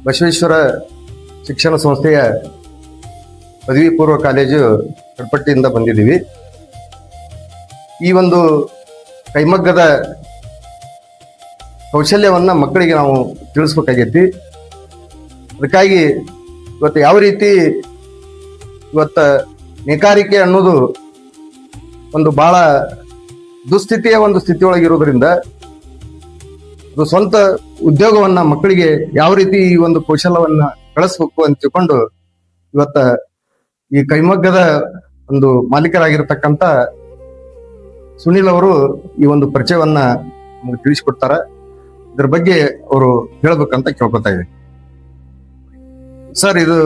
ಬಸವೇಶ್ವರ ಶಿಕ್ಷಣ ಸಂಸ್ಥೆಯ ಪದವಿ ಪೂರ್ವ ಕಾಲೇಜು ಕಡಪಟ್ಟಿಯಿಂದ ಬಂದಿದ್ದೀವಿ. ಈ ಒಂದು ಕೈಮಗ್ಗದ ಕೌಶಲ್ಯವನ್ನ ಮಕ್ಕಳಿಗೆ ನಾವು ತಿಳಿಸ್ಬೇಕಾಗೈತಿ. ಅದಕ್ಕಾಗಿ ಇವತ್ತು ಯಾವ ರೀತಿ ನೇಕಾರಿಕೆ ಅನ್ನೋದು ಒಂದು ಬಹಳ ದುಸ್ಥಿತಿಯ ಒಂದು ಸ್ಥಿತಿಯೊಳಗಿರೋದ್ರಿಂದ ಅದು ಸ್ವಂತ ಉದ್ಯೋಗವನ್ನ ಮಕ್ಕಳಿಗೆ ಯಾವ ರೀತಿ ಈ ಒಂದು ಕೌಶಲ್ಯವನ್ನ ಕಳಿಸ್ಬೇಕು ಅಂತ ತಿಳ್ಕೊಂಡು ಇವತ್ತ ಈ ಕೈಮಗ್ಗದ ಒಂದು ಮಾಲೀಕರಾಗಿರ್ತಕ್ಕಂಥ ಸುನಿಲ್ ಅವರು ಈ ಒಂದು ಪರಿಚಯವನ್ನ ನಮಗೆ ತಿಳಿಸಿಕೊಡ್ತಾರ. ಇದ್ರ ಬಗ್ಗೆ ಅವರು ಹೇಳ್ಬೇಕಂತ ಕೇಳ್ಕೊತಾ ಇದ್ದೀವಿ. ಸರ್, ಇದು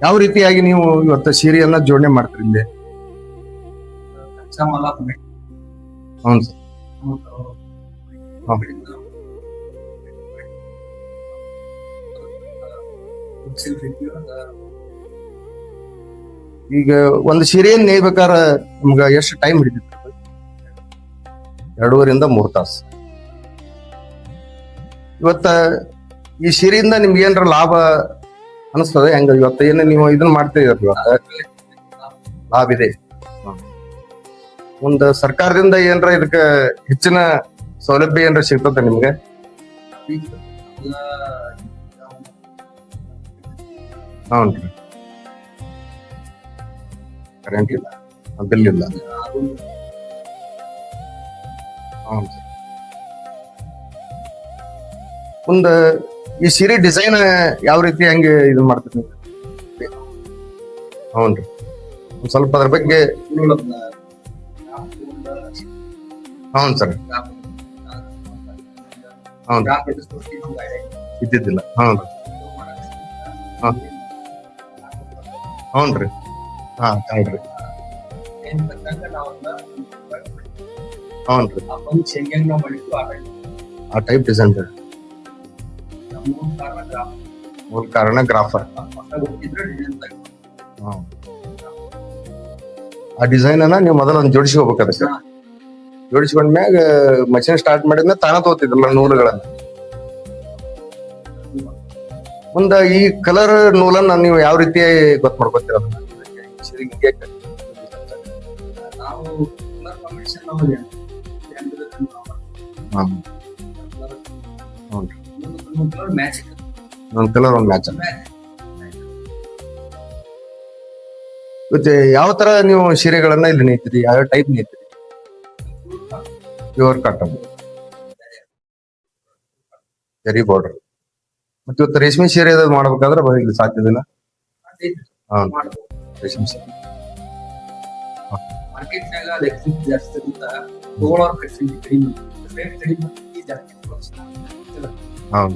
ಯಾವ ರೀತಿಯಾಗಿ ನೀವು ಇವತ್ತು ಸೀರೆಯನ್ನ ಜೋಡಣೆ ಮಾಡ್ತೀರಿ ಇಲ್ಲಿ? ಹೌದು ಸರ್. ಈಗ ಒಂದು ಸೀರೆಯನ್ನ ನೇಯ್ಬೇಕಾರ ನಮ್ಗ ಎಷ್ಟು ಟೈಮ್ ಹಿಡಿದಿತ್ತು? 2.5 ರಿಂದ 3 ತಾಸು. ಇವತ್ತ ಈ ಸೀರೆಯಿಂದ ನಿಮ್ಗೆ ಏನಾರ ಲಾಭ ಅನಿಸ್ತದೆ? ಹೆಂಗ ಇವತ್ತ ಏನ ನೀವು ಇದನ್ನ ಮಾಡ್ತೀರಿ? ಇವತ್ತ ಲಾಭ ಇದೆ. ಮುಂದ ಸರ್ಕಾರದಿಂದ ಏನ್ರ ಇದಕ್ಕ ಹೆಚ್ಚಿನ ಸೌಲಭ್ಯ ಏನ್ರ ಸಿಗ್ತದ ನಿಮ್ಗೆ? ಹೌನ್ರಿ. ಕರೆಂಟ್ ಇಲ್ಲ, ಬಿಲ್ ಇಲ್ಲ. ಹೌದು. ಮುಂದ ಈ ಸೀರೆ ಡಿಸೈನ್ ಯಾವ ರೀತಿ ಹಂಗೆ ಇದು ಮಾಡ್ತೀರಿ? ಹೌನ್ರಿ. ಒಂದ್ ಸ್ವಲ್ಪ ಅದ್ರ ಬಗ್ಗೆ. ಹೌನ್ ಸರ್. ಹೌದು, ಇದ್ದಿದ್ದಿಲ್ಲ. ಹೌನ್ರಿ. ಹೌನ್ರಿ. ಹಾ, ಹೌದ್ರಿ. ಹೌನ್ರಿ. ಆ ಟೈಪ್ ಡಿಸೈನ್ ಮೂಲ ಕಾರಣ ಗ್ರಾಫರ್. ಆ ಡಿಸೈನ್ ಅನ್ನ ನೀವು ಮೊದಲ ಒಂದು ಜೋಡಿಸ್ಕೋಬೇಕಾದ ಸರ್. ಜೋಡಿಸ್ಕೊಂಡ್ಮ್ಯಾಗ ಮಷಿನ್ ಸ್ಟಾರ್ಟ್ ಮಾಡಿದ್ಮೇಲೆ ತಾನ ತಗೋತಿದ್ರಲ್ಲ ನೂಲುಗಳನ್ನ. ಮುಂದ ಈ ಕಲರ್ ನೂಲನ್ನ ನೀವು ಯಾವ ರೀತಿ ಗೊತ್ತ ಮಾಡ್ಕೊತೀರ? ಒಂದ್ ಕಲರ್ ಒಂದ್ ಮ್ಯಾಚ್. ಮತ್ತೆ ಯಾವ ತರ ನೀವು ಸೀರೆಗಳನ್ನ ಇಲ್ಲಿ ನೇಯ್ತೀರಿ? ಯಾವ ಟೈಪ್ ನೇಯ್ತೀರಿ? ಪ್ಯೂರ್ ಕಾಟನ್, ಜರಿ ಬಾರ್ಡರ್. ಮತ್ತೆ ಇವತ್ತು ರೇಷ್ಮೆ ಸೀರೆ ಮಾಡ್ಬೇಕಾದ್ರೆ ಇಲ್ಲಿ ಸಾಧ್ಯದಿಲ್ಲ. ರೇಷ್ಮೆ ಸೀರೆ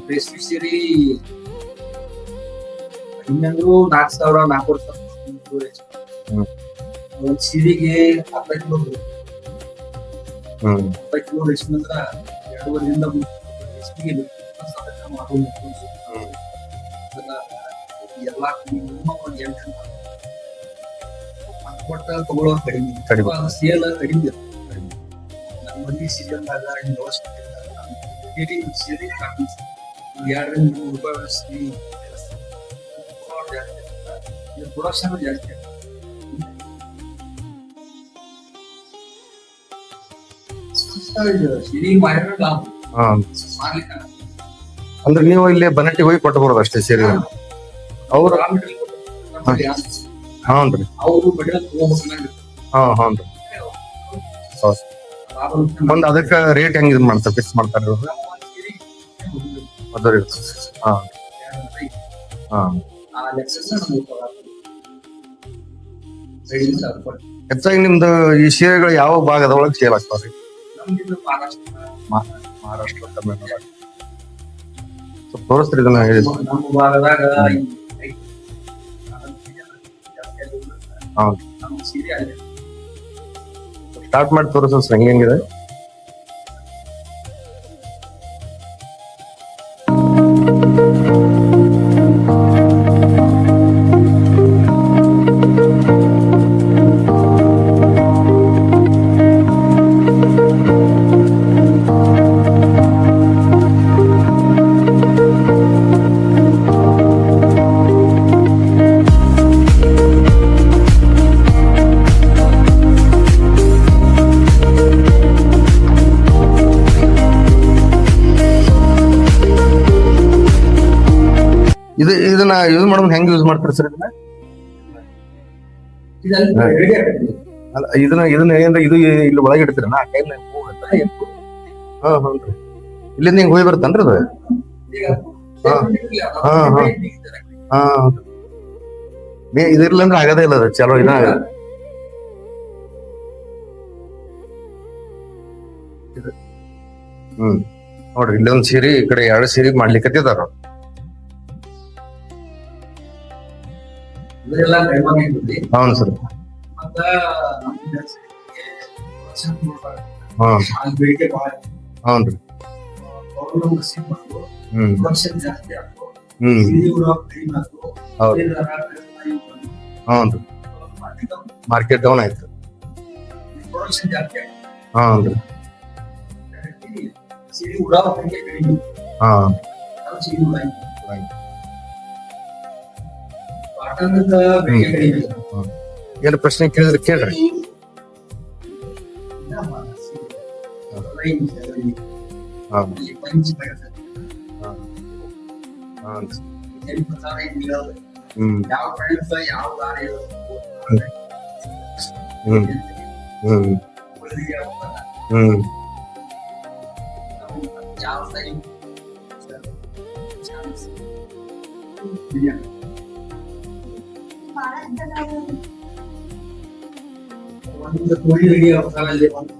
ರೇಷ್ಮೆ ಸೀರೆ ಇನ್ನಂದ್ರು 4,000 4,500 ಒಂದ್ ಸೀರೆಗೆ 40 ಕಿಲೋ ರೇಷ್ಮೆ ಅಂದ್ರ 2.5 ರಿಂದ 3 ರೇಷ್ಮೆಗೆ ಎಲ್ಲಾ ತಗೊಳ್ಳೋರು ಕಡಿಮೆ, ಸೇಲ್ ಕಡಿಮೆ. ನಮ್ಮ ಮಂದಿ ಸೀಸನ್ದಾಗ ಸೀರೆ 2-3 ರೂಪಾಯಿ ಪ್ರೊಡಕ್ಷನ್ ಜಾಸ್ತಿ. ಅಂದ್ರೆ ನೀವು ಇಲ್ಲಿ ಬನಟ್ಟಿ ಹೋಗಿ ಕೊಟ್ಟು ಬರೋದು ಅಷ್ಟೇ ಸೀರೆ? ಅವ್ರು ಹೌನ್ರಿ. ಹೌನ್ರಿ. ಒಂದ್ ಅದಕ್ಕ ರೇಟ್ ಹೆಂಗ್ ಇದು ಮಾಡ್ತಾರೆ, ಫಿಕ್ಸ್ ಮಾಡ್ತಾರೆ? ಹೆಚ್ಚಾಗಿ ನಿಮ್ದು ಈ ಸೀರೆಗಳು ಯಾವ ಭಾಗದ ಒಳಗೆ ಸೇಲ್ ಆಗ್ತಾವ್ರಿ? ಮಹಾರಾಷ್ಟ್ರ, ತಮಿಳುನಾಡು. ಸ್ವಲ್ಪ ತೋರಿಸ್ತೀರಿ ಇದನ್ನ? ಹೇಳಿ. ಸ್ಟಾರ್ಟ್ ಮಾಡಿ ತೋರಿಸ ಹೆಂಗಿದೆ? ಇದನ್ನ ಯೂಸ್ ಮಾಡೋದು ಹೆಂಗ್ ಯೂಸ್ ಮಾಡ್ತಾರೆ ಸರ್ ಇದನ್ನ? ಇದೆಲ್ಲ ready ಆಗತ್ತೆ. ಅಲ್ಲ, ಇದನ್ನ ಏನ್ರ ಇದು ಇಲ್ಲಿ ಒಳಗೆ ಇಡ್ತೀರ ನಾ ಕೈನ ಹೋಗತ್ತೆ. ಹಾ ಹೌದ್ರಿ. ಇಲ್ಲಿಂದ ಹಿಂಗ್ ಹೋಗಿ ಬರ್ತನ್ರಿ ಅದು? ಈಗ ಹಾ. ಹಾ, ಹಾ. ಹಾ ಇದಿರ್ಲ ಅಂದ್ರೆ ಆಗದೇ ಇಲ್ಲ ಅದು ಚಲೋ ಇದ. ನೋಡ್ರಿ ಇಲ್ಲಿ ಒಂದ್ ಸೀರೆ ಈ ಕಡೆ 2 ಸೀರೆ ಮಾಡ್ಲಿಕ್ಕತ್ತಿದಾರ. ಇದೆಲ್ಲ ಕೈಮಾಗಿ ಇರ್ತದೆ. ಹೌನ್ ಸರ್. ಮತ್ತ ನಮ್ಮ ಜನರಿಗೆ ವರ್ಷ ನೋಡ್ಬಾರ್ದು. ಹಾ ಆ ಬೇಡಿಕೆ ಬಹಳ ಹೌನ್ರಿ. ಗೌರ್ಮೆಂಟ್ ಮಷೀನ್ ಬಂದು ಪ್ರೊಡಕ್ಷನ್ ಜಾಸ್ತಿ ಆಗ್ತು. ಇಲ್ಲಿ ಕೂಡ ಕಡಿಮೆ ಆಗ್ತು. ಹೌದು. ಹೌನ್ರಿ. ಮಾರ್ಕೆಟ್ ಡೌನ್ ಆಯ್ತು. ಪ್ರೊಡಕ್ಷನ್ ಜಾಸ್ತಿ ಆಗ್ತು. ಹೌನ್ರಿ. ಸೀರೆ ಉಡಾವ ಸಂಖ್ಯೆ ಕಡಿಮೆ. ಹಾ ಸೀರೆ ಉಡಾಯಿ ಕಾಟನ್ದ ಬೇಡಿಕೆ ಕಡಿಮೆ. ಏನ್ ಪ್ರಶ್ನೆ ಕೇಳಿದ್ರೆ ಕೇಳ್ರಿ. ಹಾ ಪಂಚ ಹಾ ಯಾವ ಫ್ರೆಂಡ್ಸ್ ಯಾವ ದಾರಿ ಯಾವ ಸರಿ ಒಂದು ಕೋಳಿ ರೆಡಿ ಅವಕಾಶದಲ್ಲಿ ಒಂದು